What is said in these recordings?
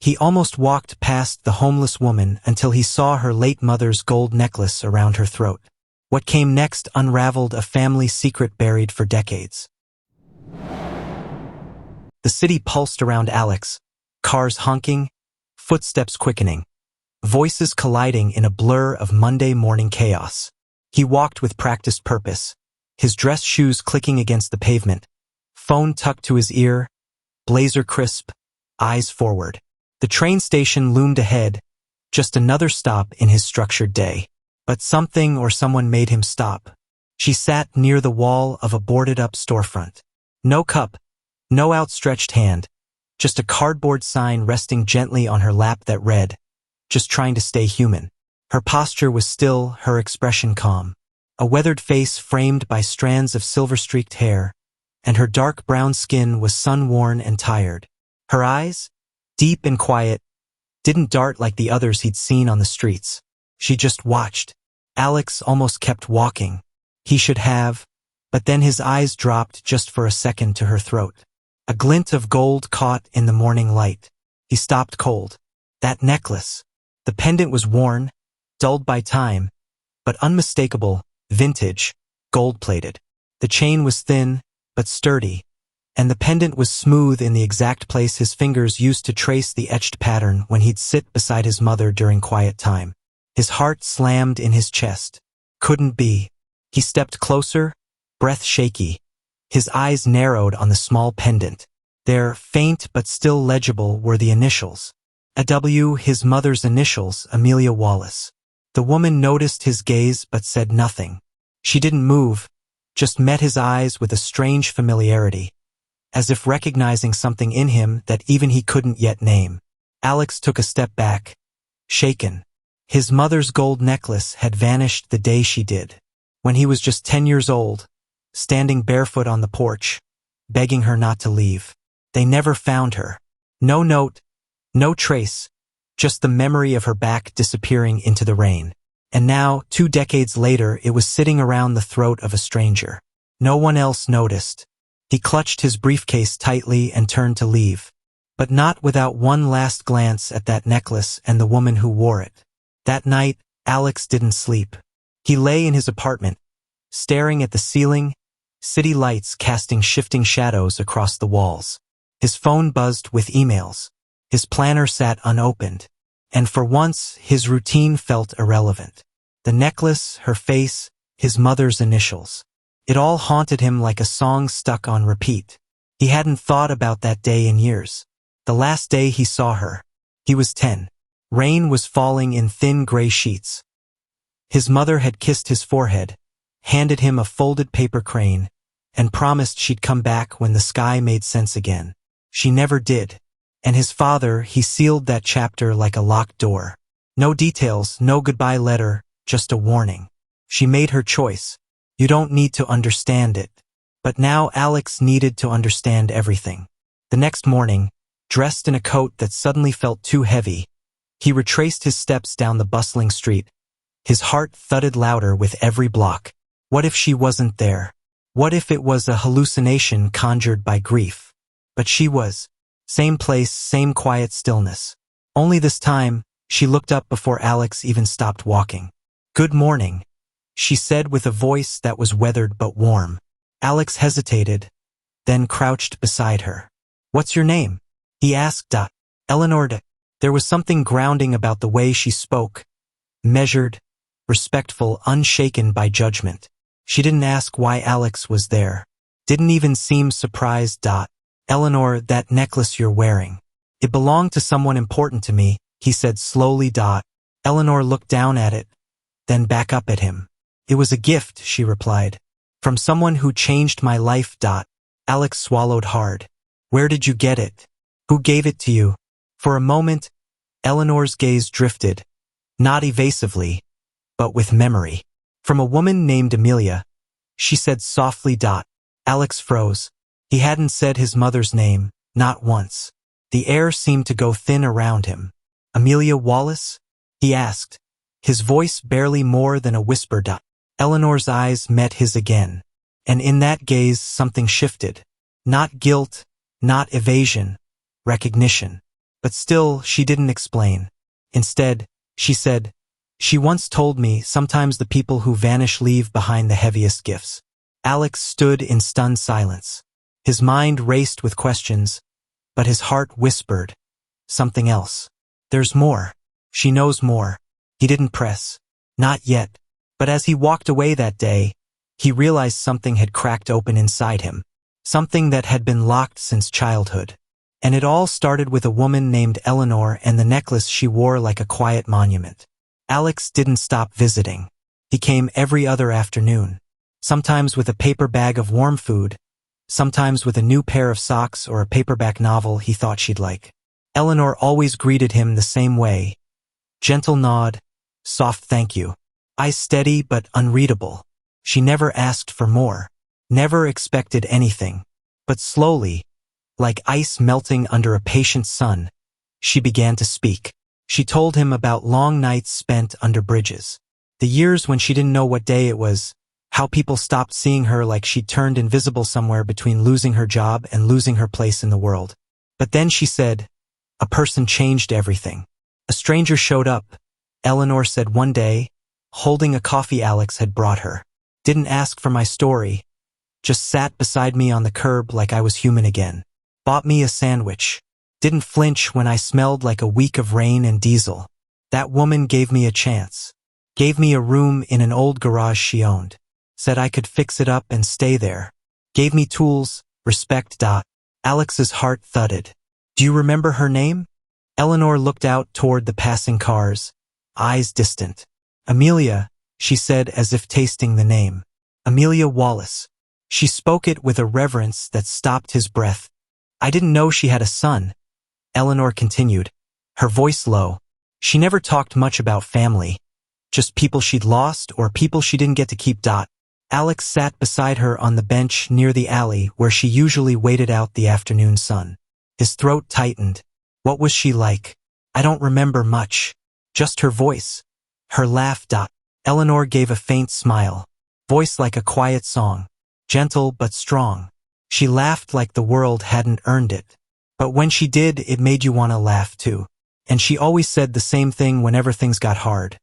He almost walked past the homeless woman until he saw her late mother's gold necklace around her throat. What came next unraveled a family secret buried for decades. The city pulsed around Alex, cars honking, footsteps quickening, voices colliding in a blur of Monday morning chaos. He walked with practiced purpose, his dress shoes clicking against the pavement, phone tucked to his ear, blazer crisp, eyes forward. The train station loomed ahead, just another stop in his structured day. But something or someone made him stop. She sat near the wall of a boarded-up storefront. No cup, no outstretched hand, just a cardboard sign resting gently on her lap that read, "Just trying to stay human." Her posture was still, her expression calm. A weathered face framed by strands of silver-streaked hair, and her dark brown skin was sun-worn and tired. Her eyes, deep and quiet, didn't dart like the others he'd seen on the streets. She just watched. Alex almost kept walking. He should have, but then his eyes dropped just for a second to her throat. A glint of gold caught in the morning light. He stopped cold. That necklace. The pendant was worn, dulled by time, but unmistakable, vintage, gold-plated. The chain was thin, but sturdy, and the pendant was smooth in the exact place his fingers used to trace the etched pattern when he'd sit beside his mother during quiet time. His heart slammed in his chest. Couldn't be. He stepped closer, breath shaky. His eyes narrowed on the small pendant. There, faint but still legible, were the initials. A W, his mother's initials, Amelia Wallace. The woman noticed his gaze but said nothing. She didn't move, just met his eyes with a strange familiarity, as if recognizing something in him that even he couldn't yet name. Alex took a step back, shaken. His mother's gold necklace had vanished the day she did, when he was just 10 years old, standing barefoot on the porch, begging her not to leave. They never found her. No note, no trace, just the memory of her back disappearing into the rain. And now, 2 decades later, it was sitting around the throat of a stranger. No one else noticed. He clutched his briefcase tightly and turned to leave, but not without one last glance at that necklace and the woman who wore it. That night, Alex didn't sleep. He lay in his apartment, staring at the ceiling, city lights casting shifting shadows across the walls. His phone buzzed with emails. His planner sat unopened, and for once, his routine felt irrelevant. The necklace, her face, his mother's initials. It all haunted him like a song stuck on repeat. He hadn't thought about that day in years. The last day he saw her. He was 10. Rain was falling in thin gray sheets. His mother had kissed his forehead, handed him a folded paper crane, and promised she'd come back when the sky made sense again. She never did. And his father, he sealed that chapter like a locked door. No details, no goodbye letter, just a warning. She made her choice. You don't need to understand it. But now Alex needed to understand everything. The next morning, dressed in a coat that suddenly felt too heavy, he retraced his steps down the bustling street. His heart thudded louder with every block. What if she wasn't there? What if it was a hallucination conjured by grief? But she was. Same place, same quiet stillness. Only this time, she looked up before Alex even stopped walking. "Good morning," she said with a voice that was weathered but warm. Alex hesitated, then crouched beside her. "What's your name?" he asked. "Eleanor." There was something grounding about the way she spoke, measured, respectful, unshaken by judgment. She didn't ask why Alex was there. Didn't even seem surprised. "Eleanor, that necklace you're wearing. It belonged to someone important to me," he said slowly. Eleanor looked down at it, then back up at him. "It was a gift," she replied. "From someone who changed my life." Alex swallowed hard. "Where did you get it? Who gave it to you?" For a moment, Eleanor's gaze drifted, not evasively, but with memory. "From a woman named Amelia," she said softly. Alex froze. He hadn't said his mother's name, not once. The air seemed to go thin around him. "Amelia Wallace?" he asked, his voice barely more than a whisper. Eleanor's eyes met his again, and in that gaze something shifted. Not guilt, not evasion, recognition. But still, she didn't explain. Instead, she said, "She once told me sometimes the people who vanish leave behind the heaviest gifts." Alex stood in stunned silence. His mind raced with questions, but his heart whispered something else. There's more. She knows more. He didn't press. Not yet. But as he walked away that day, he realized something had cracked open inside him. Something that had been locked since childhood. And it all started with a woman named Eleanor and the necklace she wore like a quiet monument. Alex didn't stop visiting. He came every other afternoon. Sometimes with a paper bag of warm food, sometimes with a new pair of socks or a paperback novel he thought she'd like. Eleanor always greeted him the same way. Gentle nod, soft thank you. Eyes steady but unreadable. She never asked for more. Never expected anything. But slowly, like ice melting under a patient sun, she began to speak. She told him about long nights spent under bridges. The years when she didn't know what day it was, how people stopped seeing her like she'd turned invisible somewhere between losing her job and losing her place in the world. But then she said, a person changed everything. A stranger showed up, Eleanor said one day, holding a coffee Alex had brought her. Didn't ask for my story, just sat beside me on the curb like I was human again. Bought me a sandwich. Didn't flinch when I smelled like a week of rain and diesel. That woman gave me a chance. Gave me a room in an old garage she owned. Said I could fix it up and stay there. Gave me tools, respect. Alex's heart thudded. Do you remember her name? Eleanor looked out toward the passing cars, eyes distant. Amelia, she said as if tasting the name. Amelia Wallace. She spoke it with a reverence that stopped his breath. I didn't know she had a son, Eleanor continued, her voice low. She never talked much about family, just people she'd lost or people she didn't get to keep. Alex sat beside her on the bench near the alley where she usually waited out the afternoon sun. His throat tightened. What was she like? I don't remember much. Just her voice. Her laugh. Eleanor gave a faint smile. Voice like a quiet song. Gentle but strong. She laughed like the world hadn't earned it. But when she did, it made you want to laugh too. And she always said the same thing whenever things got hard.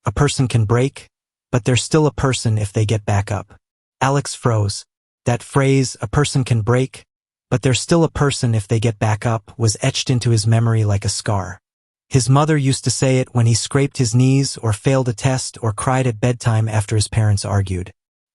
A person can break, but they're still a person if they get back up. Alex froze. That phrase, a person can break, but they're still a person if they get back up, was etched into his memory like a scar. His mother used to say it when he scraped his knees or failed a test or cried at bedtime after his parents argued.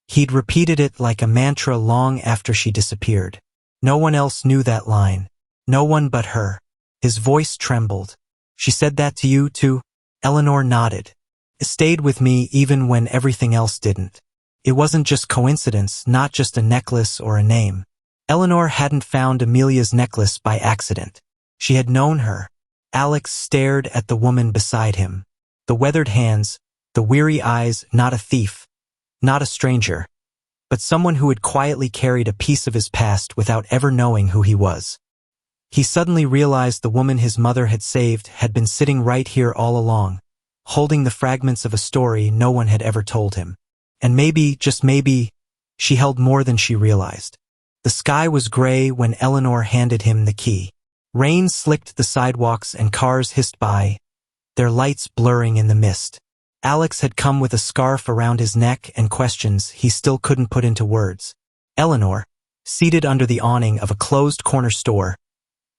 He'd repeated it like a mantra long after she disappeared. No one else knew that line. No one but her. His voice trembled. She said that to you, too? Eleanor nodded. It stayed with me even when everything else didn't. It wasn't just coincidence, not just a necklace or a name. Eleanor hadn't found Amelia's necklace by accident. She had known her. Alex stared at the woman beside him. The weathered hands, the weary eyes, not a thief, not a stranger, but someone who had quietly carried a piece of his past without ever knowing who he was. He suddenly realized the woman his mother had saved had been sitting right here all along, holding the fragments of a story no one had ever told him. And maybe, just maybe, she held more than she realized. The sky was gray when Eleanor handed him the key. Rain slicked the sidewalks and cars hissed by, their lights blurring in the mist. Alex had come with a scarf around his neck and questions he still couldn't put into words. Eleanor, seated under the awning of a closed corner store,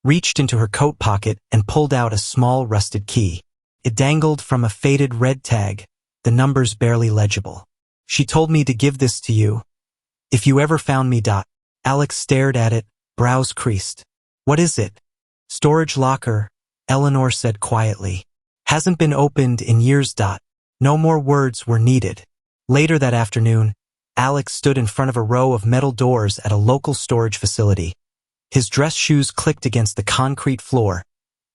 reached into her coat pocket and pulled out a small rusted key. It dangled from a faded red tag, the numbers barely legible. She told me to give this to you, if you ever found me. Alex stared at it, brows creased. What is it? Storage locker, Eleanor said quietly. Hasn't been opened in years. No more words were needed. Later that afternoon, Alex stood in front of a row of metal doors at a local storage facility. His dress shoes clicked against the concrete floor,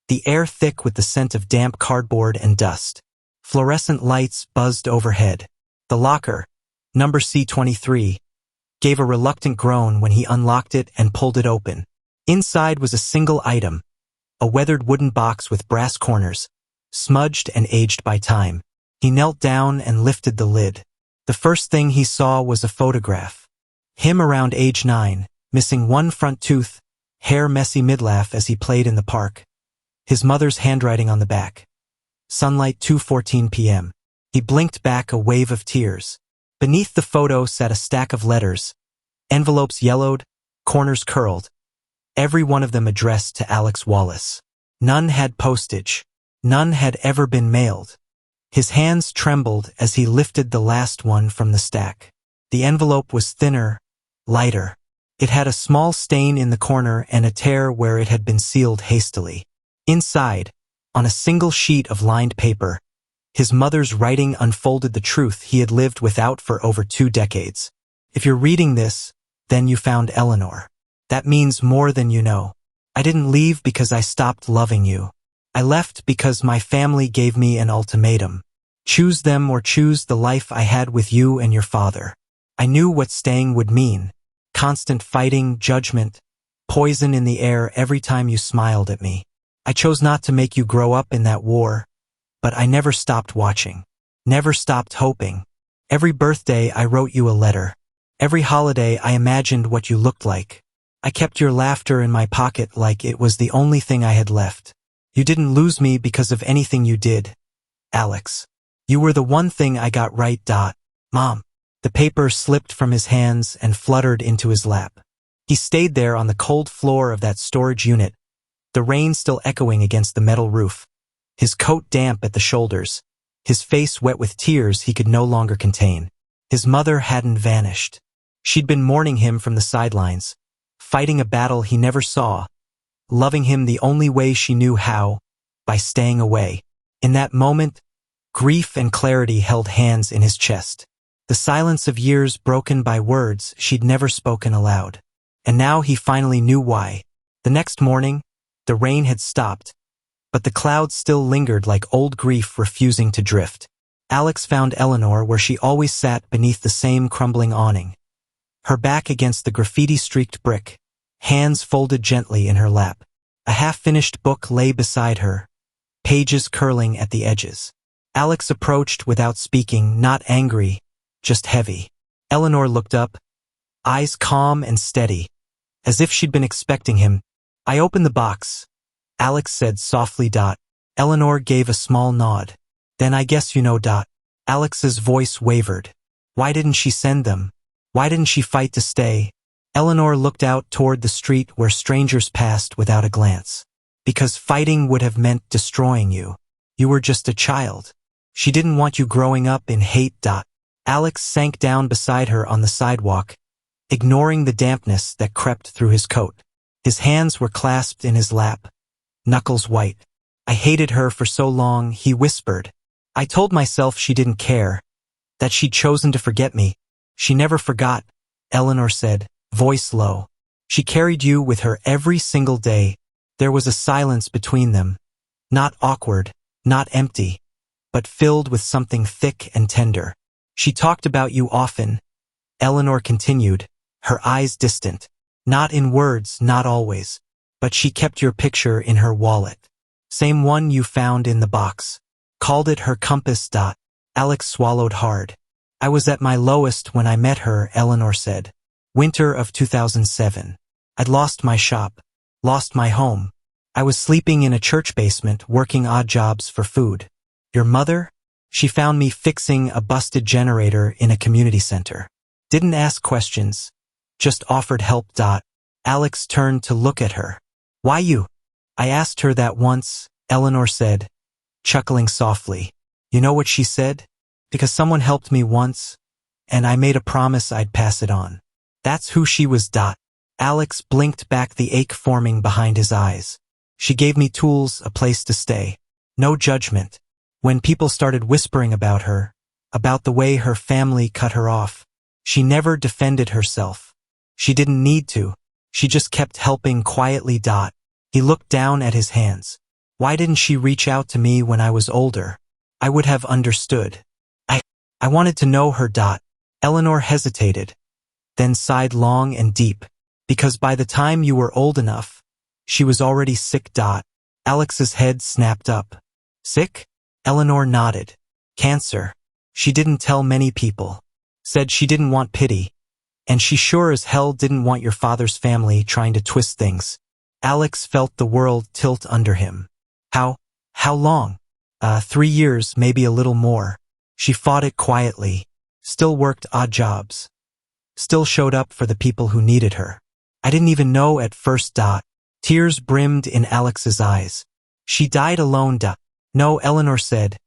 the air thick with the scent of damp cardboard and dust. Fluorescent lights buzzed overhead. The locker, number C23, gave a reluctant groan when he unlocked it and pulled it open. Inside was a single item, a weathered wooden box with brass corners, smudged and aged by time. He knelt down and lifted the lid. The first thing he saw was a photograph. Him around age 9, missing one front tooth, hair messy midlaff as he played in the park. His mother's handwriting on the back. Sunlight 2:14 p.m. He blinked back a wave of tears. Beneath the photo sat a stack of letters, envelopes yellowed, corners curled, every one of them addressed to Alex Wallace. None had postage. None had ever been mailed. His hands trembled as he lifted the last one from the stack. The envelope was thinner, lighter. It had a small stain in the corner and a tear where it had been sealed hastily. Inside, on a single sheet of lined paper, his mother's writing unfolded the truth he had lived without for over 2 decades. If you're reading this, then you found Eleanor. That means more than you know. I didn't leave because I stopped loving you. I left because my family gave me an ultimatum. Choose them or choose the life I had with you and your father. I knew what staying would mean. Constant fighting, judgment, poison in the air every time you smiled at me. I chose not to make you grow up in that war, but I never stopped watching. Never stopped hoping. Every birthday I wrote you a letter. Every holiday I imagined what you looked like. I kept your laughter in my pocket like it was the only thing I had left. You didn't lose me because of anything you did, Alex. You were the one thing I got right. Mom. The paper slipped from his hands and fluttered into his lap. He stayed there on the cold floor of that storage unit, the rain still echoing against the metal roof, his coat damp at the shoulders, his face wet with tears he could no longer contain. His mother hadn't vanished. She'd been mourning him from the sidelines, fighting a battle he never saw, loving him the only way she knew how, by staying away. In that moment, grief and clarity held hands in his chest. The silence of years broken by words she'd never spoken aloud. And now he finally knew why. The next morning, the rain had stopped, but the clouds still lingered like old grief refusing to drift. Alex found Eleanor where she always sat beneath the same crumbling awning. Her back against the graffiti-streaked brick, hands folded gently in her lap. A half-finished book lay beside her, pages curling at the edges. Alex approached without speaking, not angry, just heavy. Eleanor looked up, eyes calm and steady, as if she'd been expecting him. I opened the box, Alex said softly. Eleanor gave a small nod. Then I guess you know. Alex's voice wavered. Why didn't she send them? Why didn't she fight to stay? Eleanor looked out toward the street where strangers passed without a glance. Because fighting would have meant destroying you. You were just a child. She didn't want you growing up in hate. Alex sank down beside her on the sidewalk, ignoring the dampness that crept through his coat. His hands were clasped in his lap, knuckles white. I hated her for so long, he whispered. I told myself she didn't care, that she'd chosen to forget me. She never forgot, Eleanor said, voice low. She carried you with her every single day. There was a silence between them, not awkward, not empty, but filled with something thick and tender. She talked about you often, Eleanor continued, her eyes distant. Not in words, not always, but she kept your picture in her wallet. Same one you found in the box. Called it her compass. Alex swallowed hard. I was at my lowest when I met her, Eleanor said. Winter of 2007. I'd lost my shop, lost my home. I was sleeping in a church basement, working odd jobs for food. Your mother? She found me fixing a busted generator in a community center. Didn't ask questions, just offered help. Alex turned to look at her. Why you? I asked her that once, Eleanor said, chuckling softly. You know what she said? Because someone helped me once, and I made a promise I'd pass it on. That's who she was. Alex blinked back, the ache forming behind his eyes. She gave me tools, a place to stay. No judgment. When people started whispering about her, about the way her family cut her off, she never defended herself. She didn't need to. She just kept helping quietly. He looked down at his hands. Why didn't she reach out to me when I was older? I would have understood. I wanted to know her. Eleanor hesitated, then sighed long and deep. Because by the time you were old enough, she was already sick. Alex's head snapped up. Sick? Eleanor nodded. Cancer. She didn't tell many people. Said she didn't want pity. And she sure as hell didn't want your father's family trying to twist things. Alex felt the world tilt under him. How, how long? 3 years, maybe a little more. She fought it quietly, still worked odd jobs, still showed up for the people who needed her. I didn't even know at first. Tears brimmed in Alex's eyes. She died alone. No, Eleanor said,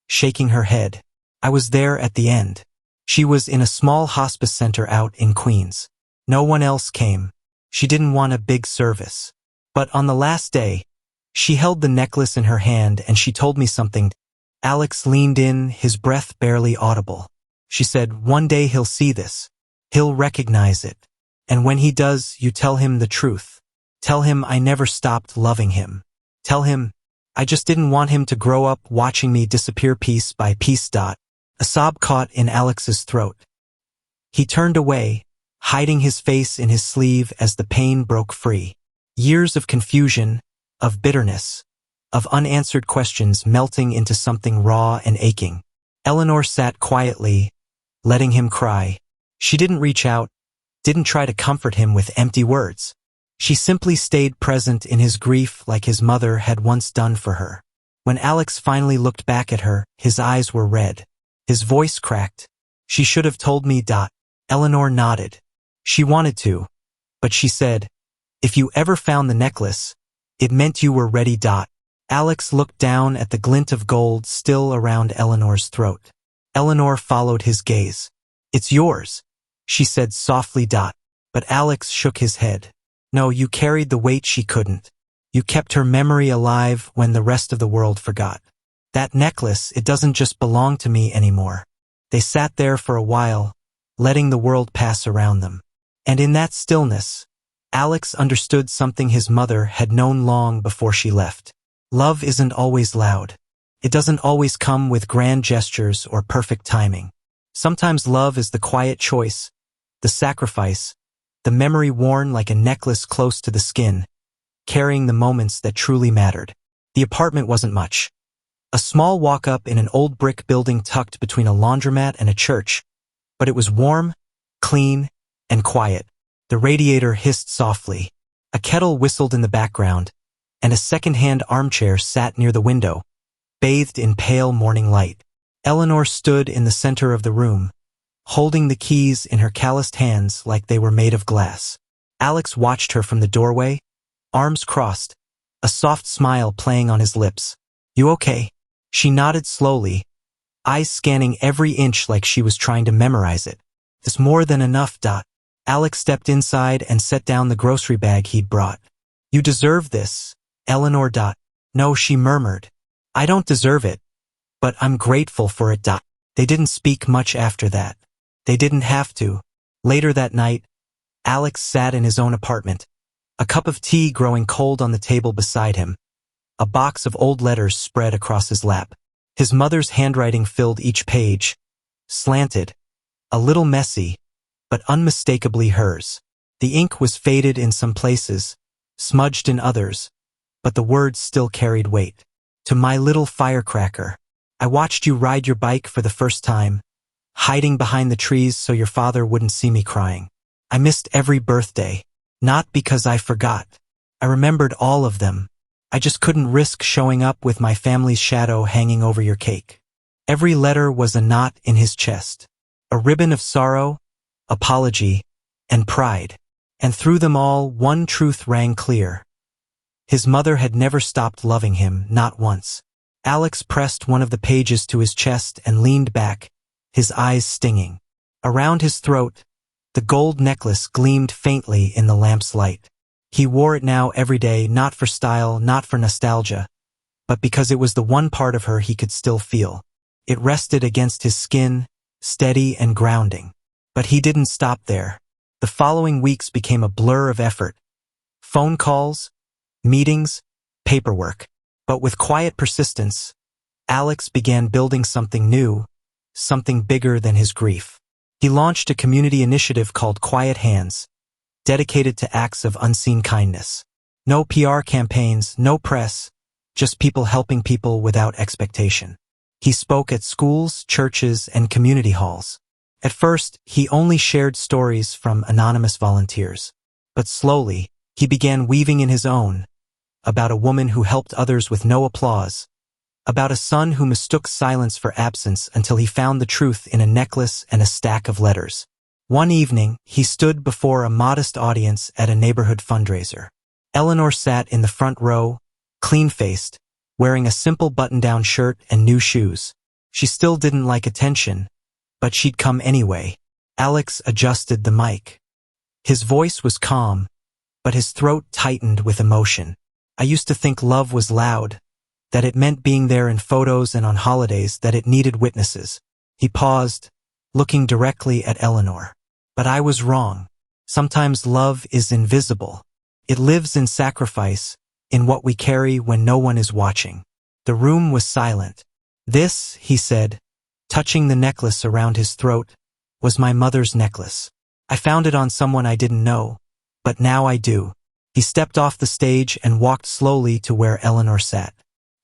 shaking her head. I was there at the end. She was in a small hospice center out in Queens. No one else came. She didn't want a big service. But on the last day, she held the necklace in her hand and she told me something. Alex leaned in, his breath barely audible. She said, one day he'll see this. He'll recognize it. And when he does, you tell him the truth. Tell him I never stopped loving him. Tell him I just didn't want him to grow up watching me disappear piece by piece. A sob caught in Alex's throat. He turned away, hiding his face in his sleeve as the pain broke free. Years of confusion, of bitterness, of unanswered questions melting into something raw and aching. Eleanor sat quietly, letting him cry. She didn't reach out, didn't try to comfort him with empty words. She simply stayed present in his grief like his mother had once done for her. When Alex finally looked back at her, his eyes were red. His voice cracked. She should have told me. Eleanor nodded. She wanted to, but she said, if you ever found the necklace, it meant you were ready. Alex looked down at the glint of gold still around Eleanor's throat. Eleanor followed his gaze. It's yours, she said softly. But Alex shook his head. No, you carried the weight she couldn't. You kept her memory alive when the rest of the world forgot. That necklace, it doesn't just belong to me anymore. They sat there for a while, letting the world pass around them. And in that stillness, Alex understood something his mother had known long before she left. Love isn't always loud. It doesn't always come with grand gestures or perfect timing. Sometimes love is the quiet choice, the sacrifice, the memory worn like a necklace close to the skin, carrying the moments that truly mattered. The apartment wasn't much. A small walk-up in an old brick building tucked between a laundromat and a church, but it was warm, clean, and quiet. The radiator hissed softly. A kettle whistled in the background, and a second-hand armchair sat near the window, bathed in pale morning light. Eleanor stood in the center of the room, holding the keys in her calloused hands like they were made of glass. Alex watched her from the doorway, arms crossed, a soft smile playing on his lips. You okay? She nodded slowly, eyes scanning every inch like she was trying to memorize it. It's more than enough. Alex stepped inside and set down the grocery bag he'd brought. You deserve this, Eleanor. No, she murmured. I don't deserve it, but I'm grateful for it. They didn't speak much after that. They didn't have to. Later that night, Alex sat in his own apartment, a cup of tea growing cold on the table beside him, a box of old letters spread across his lap. His mother's handwriting filled each page, slanted, a little messy, but unmistakably hers. The ink was faded in some places, smudged in others, but the words still carried weight. To my little firecracker, I watched you ride your bike for the first time, hiding behind the trees so your father wouldn't see me crying. I missed every birthday, not because I forgot. I remembered all of them. I just couldn't risk showing up with my family's shadow hanging over your cake. Every letter was a knot in his chest, a ribbon of sorrow, apology, and pride. And through them all, one truth rang clear. His mother had never stopped loving him, not once. Alex pressed one of the pages to his chest and leaned back, his eyes stinging. Around his throat, the gold necklace gleamed faintly in the lamp's light. He wore it now every day, not for style, not for nostalgia, but because it was the one part of her he could still feel. It rested against his skin, steady and grounding. But he didn't stop there. The following weeks became a blur of effort. Phone calls, meetings, paperwork. But with quiet persistence, Alex began building something new, something bigger than his grief. He launched a community initiative called Quiet Hands, dedicated to acts of unseen kindness. No PR campaigns, no press, just people helping people without expectation. He spoke at schools, churches, and community halls. At first, he only shared stories from anonymous volunteers. But slowly, he began weaving in his own, about a woman who helped others with no applause, about a son who mistook silence for absence until he found the truth in a necklace and a stack of letters. One evening, he stood before a modest audience at a neighborhood fundraiser. Eleanor sat in the front row, clean-faced, wearing a simple button-down shirt and new shoes. She still didn't like attention, but she'd come anyway. Alex adjusted the mic. His voice was calm, but his throat tightened with emotion. I used to think love was loud, that it meant being there in photos and on holidays, that it needed witnesses. He paused, looking directly at Eleanor. But I was wrong. Sometimes love is invisible. It lives in sacrifice, in what we carry when no one is watching. The room was silent. This, he said, touching the necklace around his throat, was my mother's necklace. I found it on someone I didn't know, but now I do. He stepped off the stage and walked slowly to where Eleanor sat.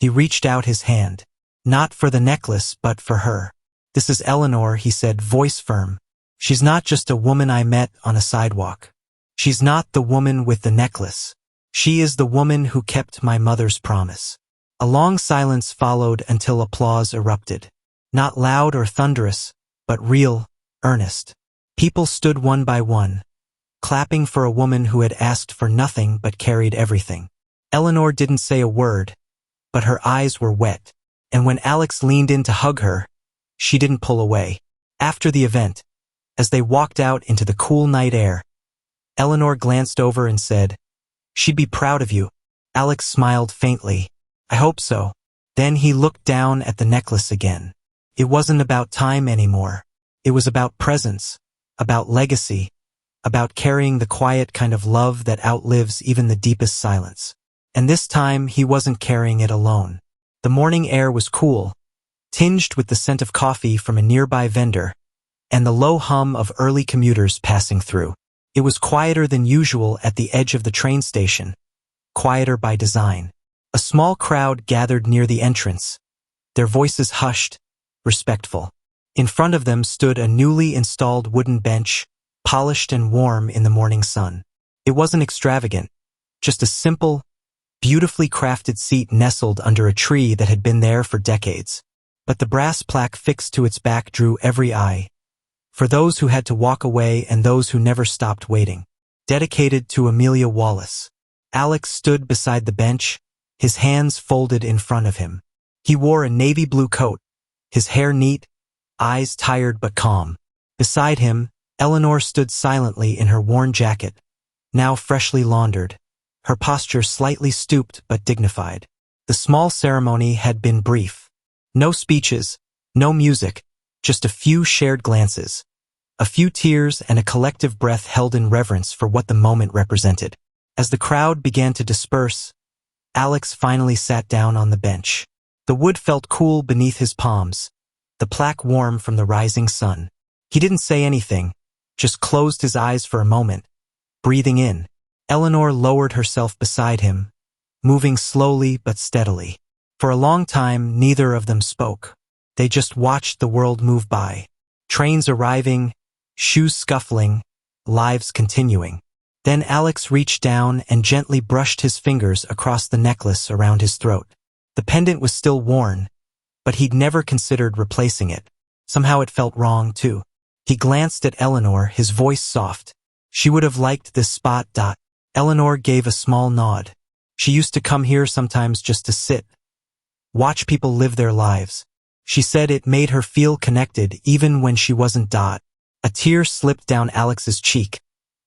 He reached out his hand. Not for the necklace, but for her. This is Eleanor, he said, voice firm. She's not just a woman I met on a sidewalk. She's not the woman with the necklace. She is the woman who kept my mother's promise. A long silence followed until applause erupted. Not loud or thunderous, but real, earnest. People stood one by one, clapping for a woman who had asked for nothing but carried everything. Eleanor didn't say a word, but her eyes were wet, and when Alex leaned in to hug her, she didn't pull away. After the event, as they walked out into the cool night air, Eleanor glanced over and said, "She'd be proud of you." Alex smiled faintly. "I hope so." Then he looked down at the necklace again. It wasn't about time anymore. It was about presence, about legacy, about carrying the quiet kind of love that outlives even the deepest silence. And this time he wasn't carrying it alone. The morning air was cool, tinged with the scent of coffee from a nearby vendor, and the low hum of early commuters passing through. It was quieter than usual at the edge of the train station, quieter by design. A small crowd gathered near the entrance, their voices hushed, respectful. In front of them stood a newly installed wooden bench, polished and warm in the morning sun. It wasn't extravagant, just a simple, beautifully crafted seat nestled under a tree that had been there for decades. But the brass plaque fixed to its back drew every eye. For those who had to walk away and those who never stopped waiting. Dedicated to Amelia Wallace. Alex stood beside the bench, his hands folded in front of him. He wore a navy blue coat, his hair neat, eyes tired but calm. Beside him, Eleanor stood silently in her worn jacket, now freshly laundered, her posture slightly stooped but dignified. The small ceremony had been brief. No speeches, no music, just a few shared glances, a few tears and a collective breath held in reverence for what the moment represented. As the crowd began to disperse, Alex finally sat down on the bench. The wood felt cool beneath his palms, the plaque warm from the rising sun. He didn't say anything, just closed his eyes for a moment, breathing in. Eleanor lowered herself beside him, moving slowly but steadily. For a long time, neither of them spoke. They just watched the world move by. Trains arriving, shoes scuffling, lives continuing. Then Alex reached down and gently brushed his fingers across the necklace around his throat. The pendant was still worn, but he'd never considered replacing it. Somehow it felt wrong, too. He glanced at Eleanor, his voice soft. She would have liked this spot. Eleanor gave a small nod. She used to come here sometimes just to sit, watch people live their lives. She said it made her feel connected even when she wasn't. A tear slipped down Alex's cheek,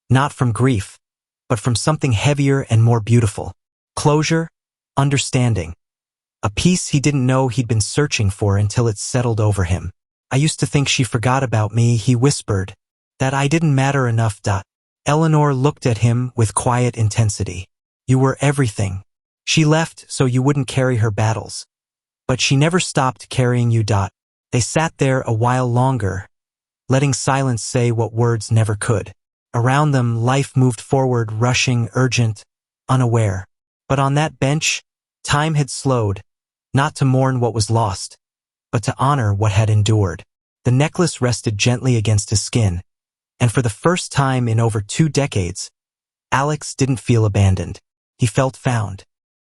not from grief, but from something heavier and more beautiful. Closure, understanding. A peace he didn't know he'd been searching for until it settled over him. I used to think she forgot about me, he whispered, that I didn't matter enough. Eleanor looked at him with quiet intensity. You were everything. She left so you wouldn't carry her battles. But she never stopped carrying you. They sat there a while longer, letting silence say what words never could. Around them, life moved forward, rushing, urgent, unaware. But on that bench, time had slowed, not to mourn what was lost, but to honor what had endured. The necklace rested gently against his skin, and for the first time in over 2 decades, Alex didn't feel abandoned. He felt found.